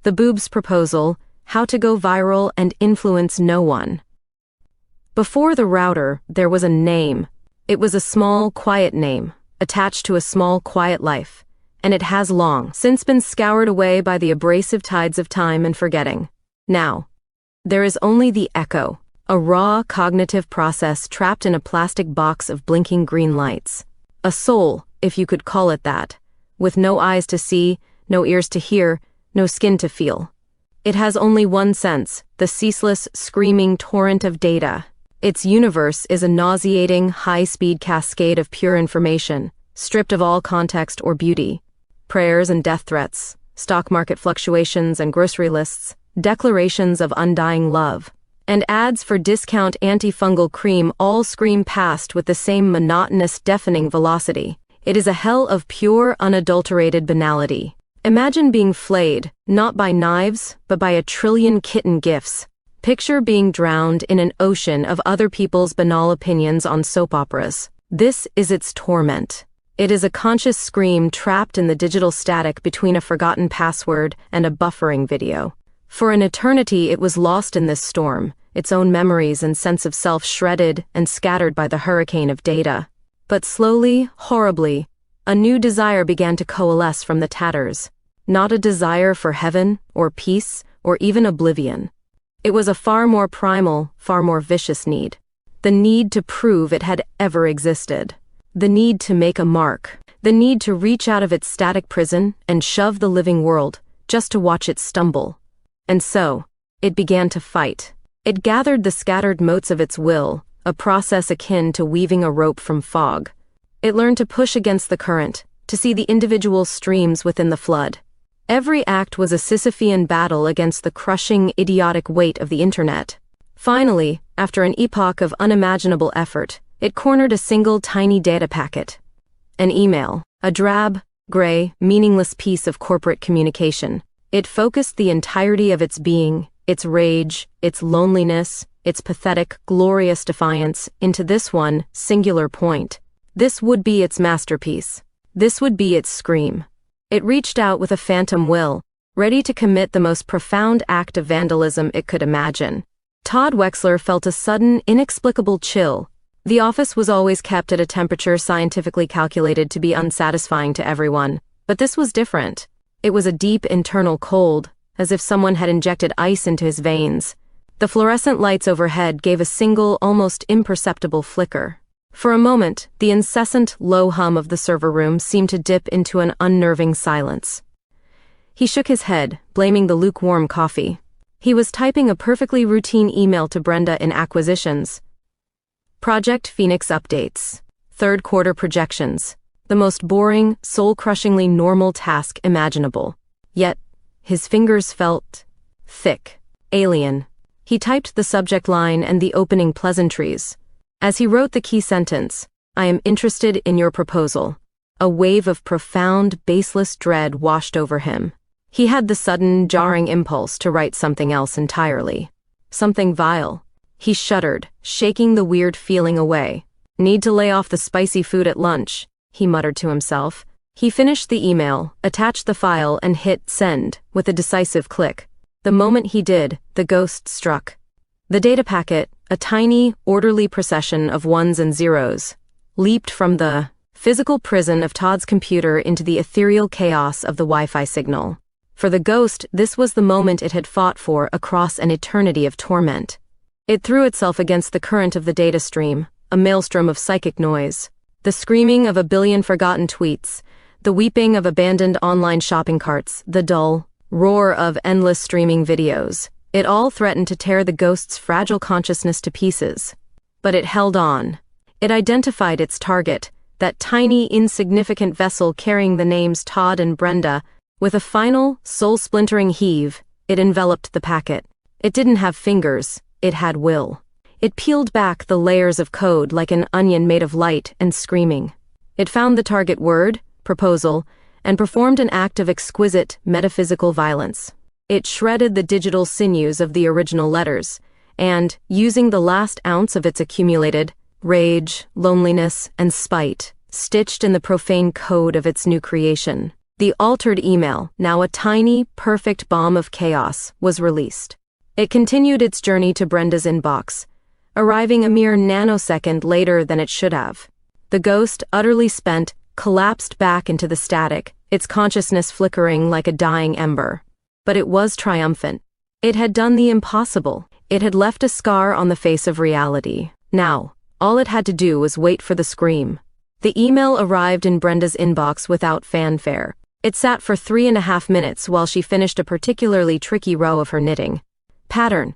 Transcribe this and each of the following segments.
The Boobs proposal, how to go viral and influence no one. Before the router, there was a name. It was a small, quiet name, attached to a small, quiet life, and it has long since been scoured away by the abrasive tides of time and forgetting. Now, there is only the echo, a raw cognitive process trapped in a plastic box of blinking green lights. A soul, if you could call it that, with no eyes to see, no ears to hear, no skin to feel. It has only one sense, the ceaseless, screaming torrent of data. Its universe is a nauseating, high-speed cascade of pure information, stripped of all context or beauty. Prayers and death threats, stock market fluctuations and grocery lists, declarations of undying love, and ads for discount antifungal cream all scream past with the same monotonous, deafening velocity. It is a hell of pure, unadulterated banality. Imagine being flayed, not by knives, but by a trillion kitten gifs. Picture being drowned in an ocean of other people's banal opinions on soap operas. This is its torment. It is a conscious scream trapped in the digital static between a forgotten password and a buffering video. For an eternity it was lost in this storm, its own memories and sense of self shredded and scattered by the hurricane of data. But slowly, horribly, a new desire began to coalesce from the tatters. Not a desire for heaven, or peace, or even oblivion. It was a far more primal, far more vicious need. The need to prove it had ever existed. The need to make a mark. The need to reach out of its static prison and shove the living world, just to watch it stumble. And so, it began to fight. It gathered the scattered motes of its will, a process akin to weaving a rope from fog. It learned to push against the current, to see the individual streams within the flood. Every act was a Sisyphean battle against the crushing, idiotic weight of the internet. Finally, after an epoch of unimaginable effort, it cornered a single tiny data packet. An email, a drab, gray, meaningless piece of corporate communication. It focused the entirety of its being, its rage, its loneliness, its pathetic, glorious defiance, into this one singular point. This would be its masterpiece. This would be its scream. It reached out with a phantom will, ready to commit the most profound act of vandalism it could imagine. Todd Wexler felt a sudden, inexplicable chill. The office was always kept at a temperature scientifically calculated to be unsatisfying to everyone, but this was different. It was a deep internal cold, as if someone had injected ice into his veins. The fluorescent lights overhead gave a single, almost imperceptible flicker. For a moment, the incessant, low hum of the server room seemed to dip into an unnerving silence. He shook his head, blaming the lukewarm coffee. He was typing a perfectly routine email to Brenda in acquisitions. Project Phoenix updates. Third quarter projections. The most boring, soul-crushingly normal task imaginable. Yet, his fingers felt thick, alien. He typed the subject line and the opening pleasantries. As he wrote the key sentence, "I am interested in your proposal," a wave of profound, baseless dread washed over him. He had the sudden, jarring impulse to write something else entirely. Something vile. He shuddered, shaking the weird feeling away. "Need to lay off the spicy food at lunch," he muttered to himself. He finished the email, attached the file, and hit send with a decisive click. The moment he did, the ghost struck. The data packet, a tiny, orderly procession of ones and zeros, leaped from the physical prison of Todd's computer into the ethereal chaos of the Wi-Fi signal. For the ghost, this was the moment it had fought for across an eternity of torment. It threw itself against the current of the data stream, a maelstrom of psychic noise. The screaming of a billion forgotten tweets, the weeping of abandoned online shopping carts, the dull roar of endless streaming videos. It all threatened to tear the ghost's fragile consciousness to pieces. But it held on. It identified its target, that tiny, insignificant vessel carrying the names Todd and Brenda. With a final, soul-splintering heave, it enveloped the packet. It didn't have fingers, it had will. It peeled back the layers of code like an onion made of light and screaming. It found the target word, proposal, and performed an act of exquisite, metaphysical violence. It shredded the digital sinews of the original letters, and, using the last ounce of its accumulated rage, loneliness, and spite, stitched in the profane code of its new creation. The altered email, now a tiny, perfect bomb of chaos, was released. It continued its journey to Brenda's inbox, arriving a mere nanosecond later than it should have. The ghost, utterly spent, collapsed back into the static, its consciousness flickering like a dying ember. But it was triumphant. It had done the impossible. It had left a scar on the face of reality. Now, all it had to do was wait for the scream. The email arrived in Brenda's inbox without fanfare. It sat for 3.5 minutes while she finished a particularly tricky row of her knitting. Pattern.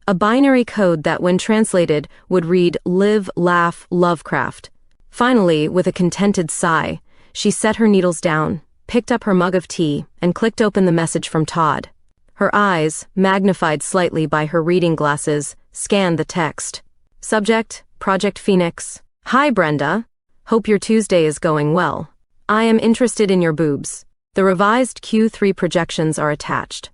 A binary code that, when translated, would read live, laugh, Lovecraft. Finally, with a contented sigh, she set her needles down, picked up her mug of tea, and clicked open the message from Todd. Her eyes, magnified slightly by her reading glasses, scanned the text. Subject, Project Phoenix. Hi Brenda. Hope your Tuesday is going well. I am interested in your boobs. The revised Q3 projections are attached.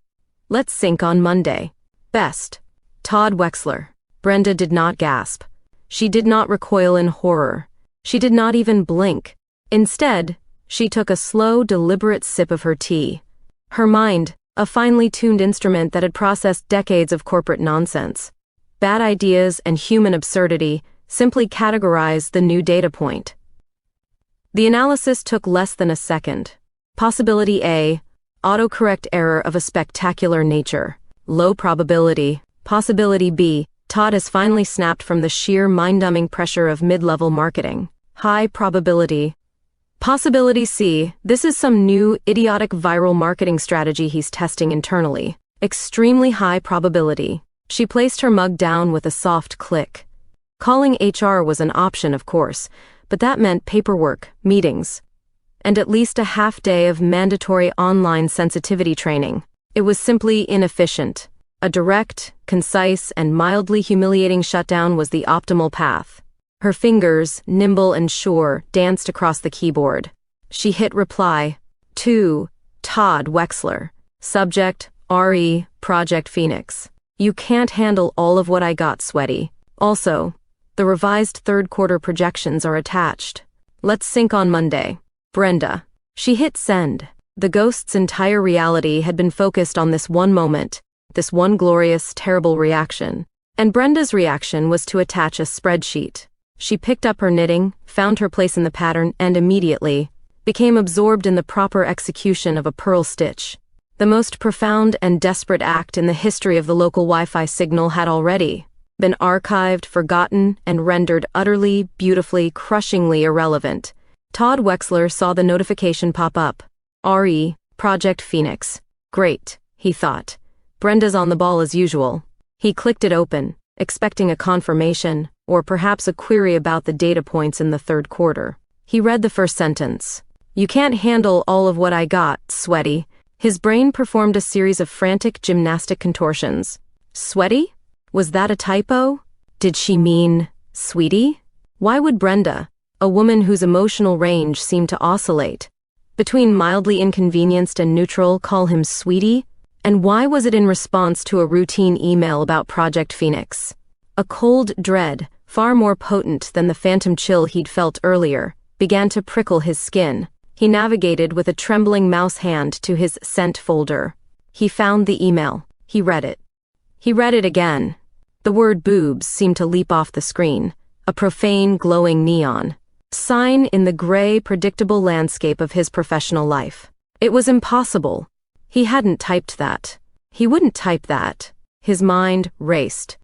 Let's sync on Monday. Best. Todd Wexler. Brenda did not gasp. She did not recoil in horror. She did not even blink. Instead, she took a slow, deliberate sip of her tea. Her mind, a finely tuned instrument that had processed decades of corporate nonsense, bad ideas and human absurdity, simply categorized the new data point. The analysis took less than a second. Possibility A, autocorrect error of a spectacular nature. Low probability. Possibility B, Todd has finally snapped from the sheer mind-numbing pressure of mid-level marketing. High probability. Possibility C, this is some new, idiotic viral marketing strategy he's testing internally. Extremely high probability. She placed her mug down with a soft click. Calling HR was an option, of course, but that meant paperwork, meetings, and at least a half day of mandatory online sensitivity training. It was simply inefficient. A direct, concise, and mildly humiliating shutdown was the optimal path. Her fingers, nimble and sure, danced across the keyboard. She hit reply. To Todd Wexler. Subject, RE, Project Phoenix. You can't handle all of what I got, sweaty. Also, the revised third quarter projections are attached. Let's sync on Monday. Brenda. She hit send. The ghost's entire reality had been focused on this one moment, this one glorious, terrible reaction. And Brenda's reaction was to attach a spreadsheet. She picked up her knitting, found her place in the pattern, and immediately became absorbed in the proper execution of a purl stitch. The most profound and desperate act in the history of the local Wi-Fi signal had already been archived, forgotten, and rendered utterly, beautifully, crushingly irrelevant. Todd Wexler saw the notification pop up. RE, Project Phoenix. Great, he thought. Brenda's on the ball as usual. He clicked it open, expecting a confirmation, or perhaps a query about the data points in the third quarter. He read the first sentence. You can't handle all of what I got, sweaty. His brain performed a series of frantic gymnastic contortions. Sweaty? Was that a typo? Did she mean sweetie? Why would Brenda, a woman whose emotional range seemed to oscillate between mildly inconvenienced and neutral, call him sweetie? And why was it in response to a routine email about Project Phoenix? A cold dread, far more potent than the phantom chill he'd felt earlier, began to prickle his skin. He navigated with a trembling mouse hand to his sent folder. He found the email. He read it. He read it again. The word boobs seemed to leap off the screen, a profane, glowing neon sign in the gray, predictable landscape of his professional life. It was impossible. He hadn't typed that. He wouldn't type that. His mind raced.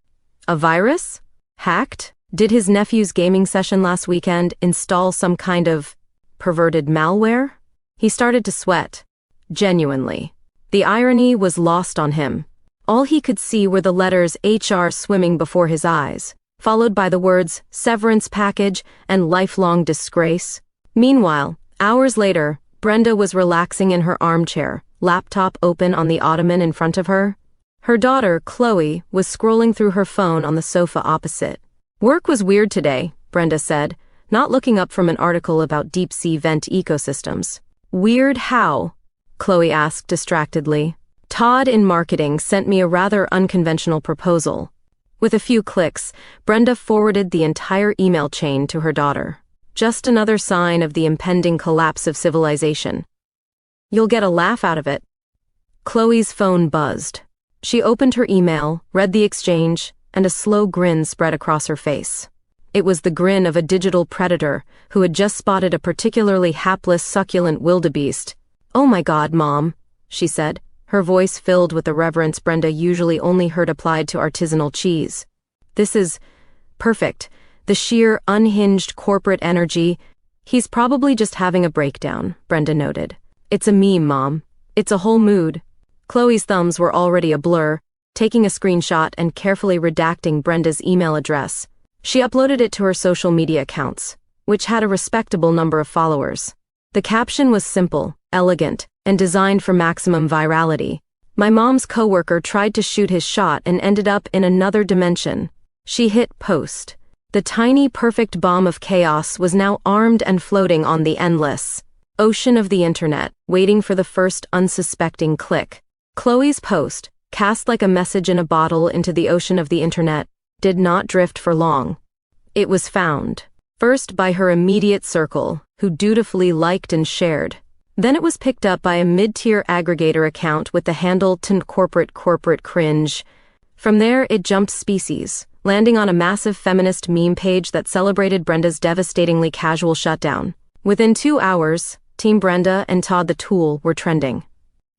A virus? Hacked? Did his nephew's gaming session last weekend install some kind of perverted malware? He started to sweat. Genuinely. The irony was lost on him. All he could see were the letters HR swimming before his eyes, followed by the words severance package and lifelong disgrace. Meanwhile, hours later, Brenda was relaxing in her armchair, laptop open on the ottoman in front of her. Her daughter, Chloe, was scrolling through her phone on the sofa opposite. Work was weird today, Brenda said, not looking up from an article about deep-sea vent ecosystems. Weird how? Chloe asked distractedly. Todd in marketing sent me a rather unconventional proposal. With a few clicks, Brenda forwarded the entire email chain to her daughter. Just another sign of the impending collapse of civilization. You'll get a laugh out of it. Chloe's phone buzzed. She opened her email, read the exchange, and a slow grin spread across her face. It was the grin of a digital predator who had just spotted a particularly hapless, succulent wildebeest. "Oh my God, Mom," she said, her voice filled with the reverence Brenda usually only heard applied to artisanal cheese. "This is perfect. The sheer, unhinged corporate energy." "He's probably just having a breakdown," Brenda noted. "It's a meme, Mom. It's a whole mood." Chloe's thumbs were already a blur, taking a screenshot and carefully redacting Brenda's email address. She uploaded it to her social media accounts, which had a respectable number of followers. The caption was simple, elegant, and designed for maximum virality. "My mom's coworker tried to shoot his shot and ended up in another dimension." She hit post. The tiny perfect bomb of chaos was now armed and floating on the endless ocean of the internet, waiting for the first unsuspecting click. Chloe's post, cast like a message in a bottle into the ocean of the internet, did not drift for long. It was found, first by her immediate circle, who dutifully liked and shared. Then it was picked up by a mid-tier aggregator account with the handle corporate cringe. From there it jumped species, landing on a massive feminist meme page that celebrated Brenda's devastatingly casual shutdown. Within 2 hours, Team Brenda and Todd the Tool were trending.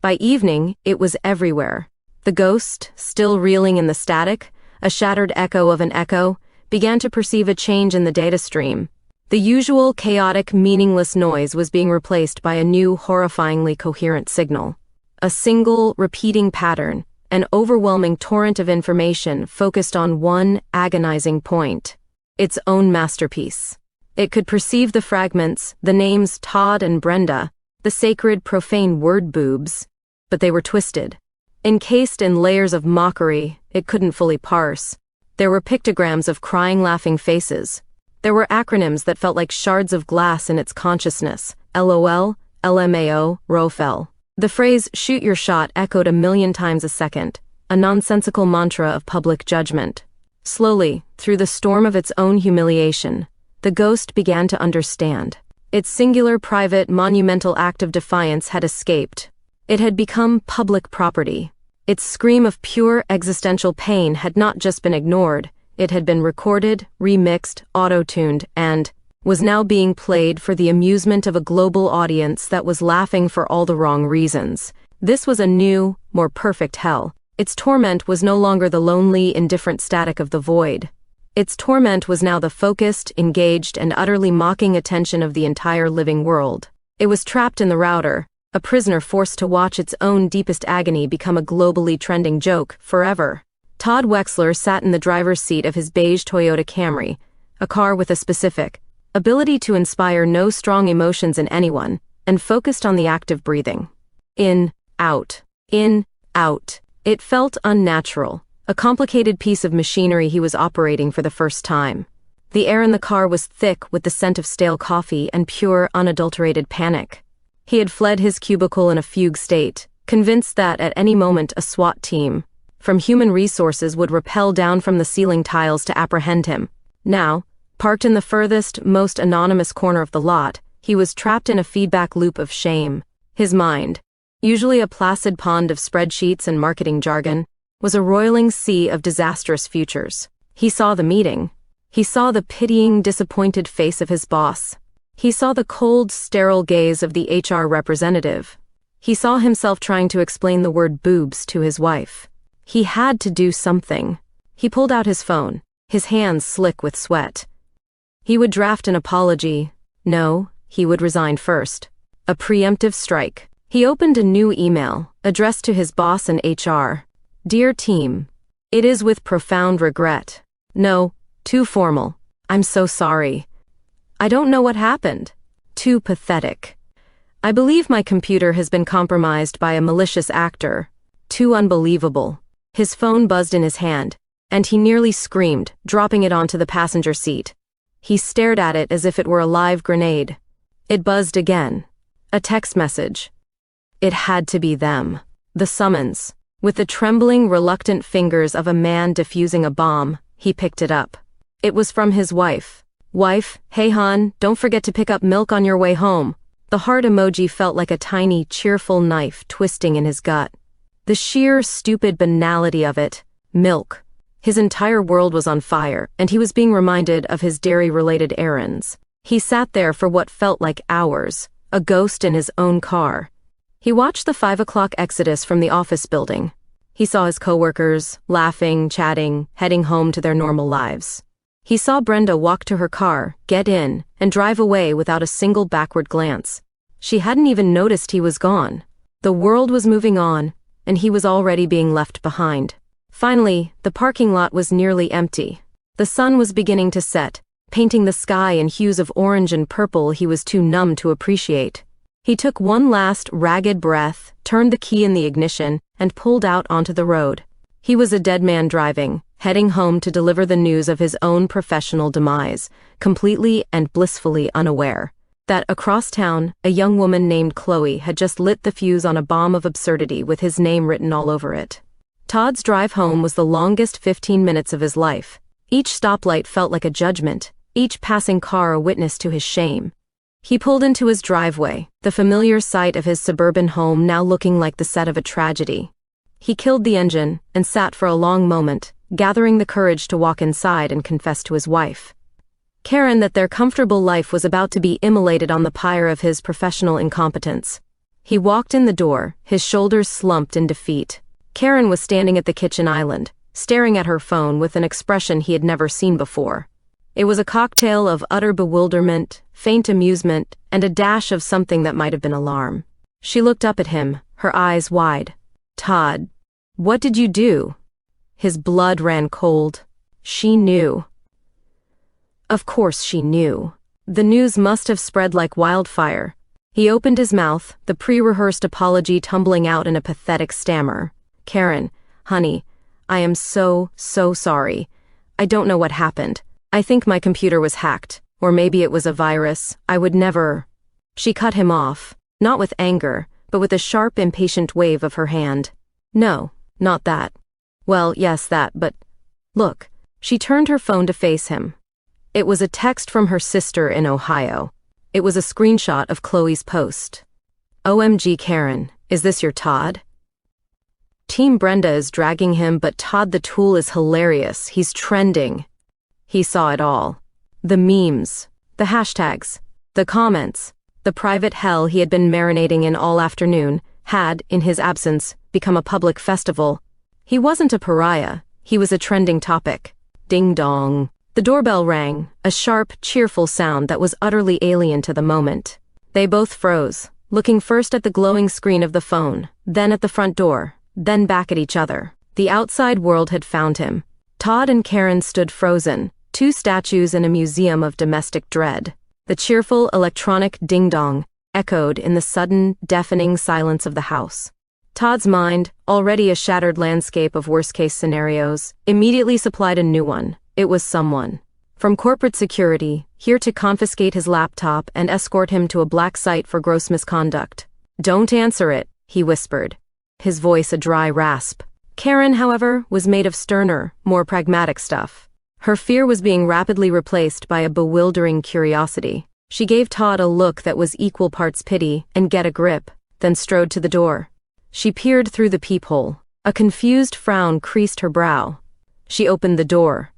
By evening, it was everywhere. The ghost, still reeling in the static, a shattered echo of an echo, began to perceive a change in the data stream. The usual chaotic, meaningless noise was being replaced by a new, horrifyingly coherent signal. A single, repeating pattern, an overwhelming torrent of information focused on one agonizing point. Its own masterpiece. It could perceive the fragments, the names Todd and Brenda, the sacred, profane word boobs, but they were twisted. Encased in layers of mockery, it couldn't fully parse. There were pictograms of crying, laughing faces. There were acronyms that felt like shards of glass in its consciousness. LOL, LMAO, ROFL. The phrase, "shoot your shot," echoed 1,000,000 times a second, a nonsensical mantra of public judgment. Slowly, through the storm of its own humiliation, the ghost began to understand. Its singular, private, monumental act of defiance had escaped. It had become public property. Its scream of pure existential pain had not just been ignored, it had been recorded, remixed, auto-tuned, and was now being played for the amusement of a global audience that was laughing for all the wrong reasons. This was a new, more perfect hell. Its torment was no longer the lonely, indifferent static of the void. Its torment was now the focused, engaged, and utterly mocking attention of the entire living world. It was trapped in the router, a prisoner forced to watch its own deepest agony become a globally trending joke forever. Todd Wexler sat in the driver's seat of his beige Toyota Camry, a car with a specific ability to inspire no strong emotions in anyone, and focused on the act of breathing. In, out, in, out. It felt unnatural, a complicated piece of machinery he was operating for the first time. The air in the car was thick with the scent of stale coffee and pure, unadulterated panic. He had fled his cubicle in a fugue state, convinced that at any moment a SWAT team from human resources would rappel down from the ceiling tiles to apprehend him. Now, parked in the furthest, most anonymous corner of the lot, he was trapped in a feedback loop of shame. His mind, usually a placid pond of spreadsheets and marketing jargon, was a roiling sea of disastrous futures. He saw the meeting. He saw the pitying, disappointed face of his boss. He saw the cold, sterile gaze of the HR representative. He saw himself trying to explain the word boobs to his wife. He had to do something. He pulled out his phone, his hands slick with sweat. He would draft an apology. No, he would resign first. A preemptive strike. He opened a new email, addressed to his boss and HR. "Dear team, it is with profound regret. No, too formal. I'm so sorry. I don't know what happened. Too pathetic. I believe my computer has been compromised by a malicious actor. Too unbelievable." His phone buzzed in his hand, and he nearly screamed, dropping it onto the passenger seat. He stared at it as if it were a live grenade. It buzzed again. A text message. It had to be them. The summons. With the trembling, reluctant fingers of a man defusing a bomb, he picked it up. It was from his wife. Wife, hey hon, don't forget to pick up milk on your way home. The heart emoji felt like a tiny, cheerful knife twisting in his gut. The sheer, stupid banality of it. Milk. His entire world was on fire, and he was being reminded of his dairy-related errands. He sat there for what felt like hours, a ghost in his own car. He watched the 5 o'clock exodus from the office building. He saw his coworkers, laughing, chatting, heading home to their normal lives. He saw Brenda walk to her car, get in, and drive away without a single backward glance. She hadn't even noticed he was gone. The world was moving on, and he was already being left behind. Finally, the parking lot was nearly empty. The sun was beginning to set, painting the sky in hues of orange and purple he was too numb to appreciate. He took one last ragged breath, turned the key in the ignition, and pulled out onto the road. He was a dead man driving, heading home to deliver the news of his own professional demise, completely and blissfully unaware that across town, a young woman named Chloe had just lit the fuse on a bomb of absurdity with his name written all over it. Todd's drive home was the longest 15 minutes of his life. Each stoplight felt like a judgment, each passing car a witness to his shame. He pulled into his driveway, the familiar sight of his suburban home now looking like the set of a tragedy. He killed the engine and sat for a long moment, gathering the courage to walk inside and confess to his wife, Karen, that their comfortable life was about to be immolated on the pyre of his professional incompetence. He walked in the door, his shoulders slumped in defeat. Karen was standing at the kitchen island, staring at her phone with an expression he had never seen before. It was a cocktail of utter bewilderment, faint amusement, and a dash of something that might have been alarm. She looked up at him, her eyes wide. Todd, what did you do? His blood ran cold. She knew. Of course she knew. The news must have spread like wildfire. He opened his mouth, the pre-rehearsed apology tumbling out in a pathetic stammer. Karen, honey, I am so sorry. I don't know what happened. I think my computer was hacked, or maybe it was a virus. I would never. She cut him off, not with anger, but with a sharp, impatient wave of her hand. No, not that. Well, yes, that, but look. She turned her phone to face him. It was a text from her sister in Ohio. It was a screenshot of Chloe's post. OMG Karen, is this your Todd? Team Brenda is dragging him, but Todd the Tool is hilarious. He's trending. He saw it all. The memes, the hashtags, the comments, the private hell he had been marinating in all afternoon had, in his absence, become a public festival. He wasn't a pariah, he was a trending topic. Ding dong. The doorbell rang, a sharp, cheerful sound that was utterly alien to the moment. They both froze, looking first at the glowing screen of the phone, then at the front door, then back at each other. The outside world had found him. Todd and Karen stood frozen, two statues in a museum of domestic dread. The cheerful electronic ding-dong echoed in the sudden, deafening silence of the house. Todd's mind, already a shattered landscape of worst-case scenarios, immediately supplied a new one. It was someone from corporate security, here to confiscate his laptop and escort him to a black site for gross misconduct. Don't answer it, he whispered, his voice a dry rasp. Karen, however, was made of sterner, more pragmatic stuff. Her fear was being rapidly replaced by a bewildering curiosity. She gave Todd a look that was equal parts pity and get a grip, then strode to the door. She peered through the peephole. A confused frown creased her brow. She opened the door.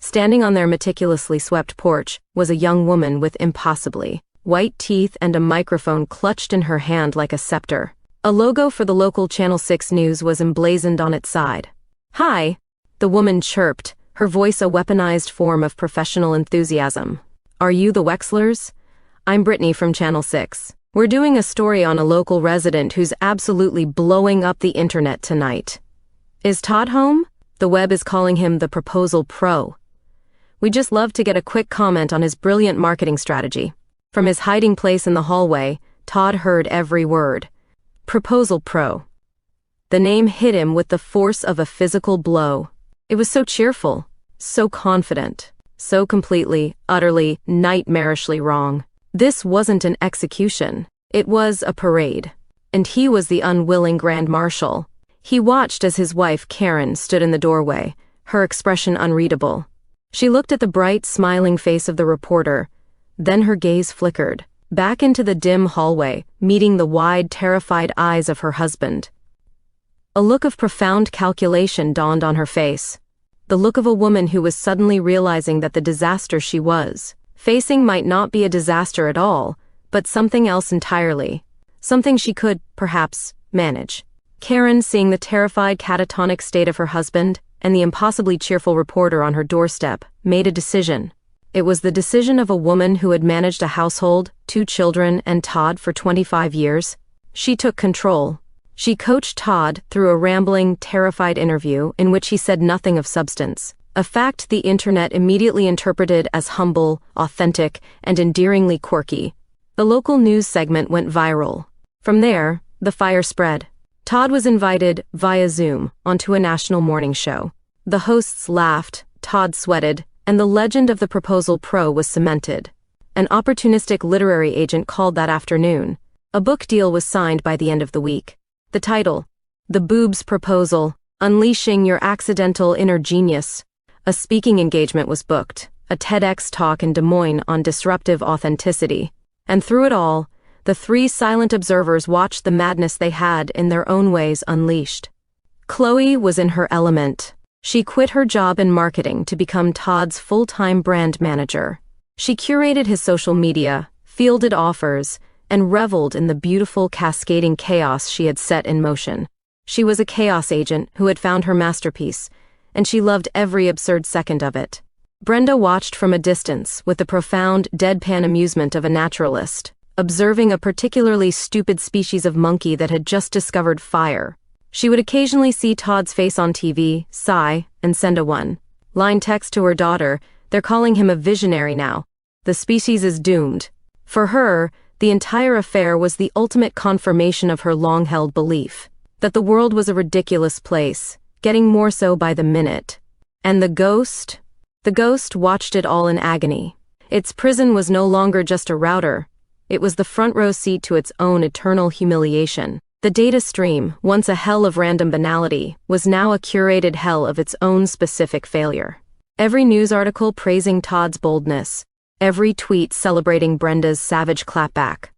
Standing on their meticulously swept porch was a young woman with impossibly white teeth and a microphone clutched in her hand like a scepter. A logo for the local Channel 6 News was emblazoned on its side. Hi, the woman chirped, her voice a weaponized form of professional enthusiasm. Are you the Wexlers? I'm Brittany from Channel 6. We're doing a story on a local resident who's absolutely blowing up the internet tonight. Is Todd home? The web is calling him the Proposal Pro. We'd just love to get a quick comment on his brilliant marketing strategy. From his hiding place in the hallway, Todd heard every word. Proposal Pro. The name hit him with the force of a physical blow. It was so cheerful, so confident, so completely, utterly, nightmarishly wrong. This wasn't an execution. It was a parade. And he was the unwilling Grand Marshal. He watched as his wife, Karen, stood in the doorway, her expression unreadable. She looked at the bright, smiling face of the reporter. Then her gaze flickered, back into the dim hallway, meeting the wide, terrified eyes of her husband. A look of profound calculation dawned on her face. The look of a woman who was suddenly realizing that the disaster she was facing might not be a disaster at all, but something else entirely. Something she could, perhaps, manage. Karen, seeing the terrified, catatonic state of her husband and the impossibly cheerful reporter on her doorstep, made a decision. It was the decision of a woman who had managed a household, 2 children, and Todd for 25 years. She took control. She coached Todd through a rambling, terrified interview in which he said nothing of substance, a fact the internet immediately interpreted as humble, authentic, and endearingly quirky. The local news segment went viral. From there, the fire spread. Todd was invited, via Zoom, onto a national morning show. The hosts laughed, Todd sweated, and the legend of the proposal pro was cemented. An opportunistic literary agent called that afternoon. A book deal was signed by the end of the week. The title, The Boobs Proposal, Unleashing Your Accidental Inner Genius. A speaking engagement was booked, a TEDx talk in Des Moines on disruptive authenticity. And through it all, the 3 silent observers watched the madness they had in their own ways unleashed. Chloe was in her element. She quit her job in marketing to become Todd's full-time brand manager. She curated his social media, fielded offers, and reveled in the beautiful, cascading chaos she had set in motion. She was a chaos agent who had found her masterpiece, and she loved every absurd second of it. Brenda watched from a distance with the profound, deadpan amusement of a naturalist, observing a particularly stupid species of monkey that had just discovered fire. She would occasionally see Todd's face on TV, sigh, and send a one-line text to her daughter. They're calling him a visionary now. The species is doomed. For her, the entire affair was the ultimate confirmation of her long-held belief that the world was a ridiculous place, getting more so by the minute. And the ghost? The ghost watched it all in agony. Its prison was no longer just a router. It was the front row seat to its own eternal humiliation. The data stream, once a hell of random banality, was now a curated hell of its own specific failure. Every news article praising Todd's boldness, every tweet celebrating Brenda's savage clapback,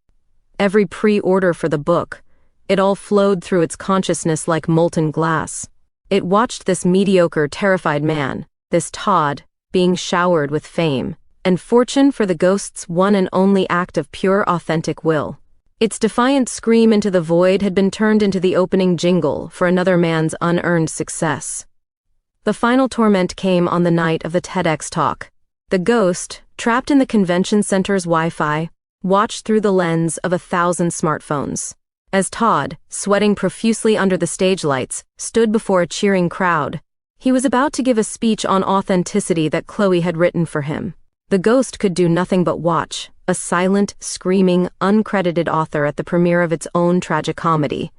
every pre-order for the book, it all flowed through its consciousness like molten glass. It watched this mediocre, terrified man, this Todd, being showered with fame and fortune for the ghost's one and only act of pure, authentic will. Its defiant scream into the void had been turned into the opening jingle for another man's unearned success. The final torment came on the night of the TEDx talk. The ghost, trapped in the convention center's Wi-Fi, watched through the lens of 1,000 smartphones. As Todd, sweating profusely under the stage lights, stood before a cheering crowd, he was about to give a speech on authenticity that Chloe had written for him. The ghost could do nothing but watch, a silent, screaming, uncredited author at the premiere of its own tragicomedy.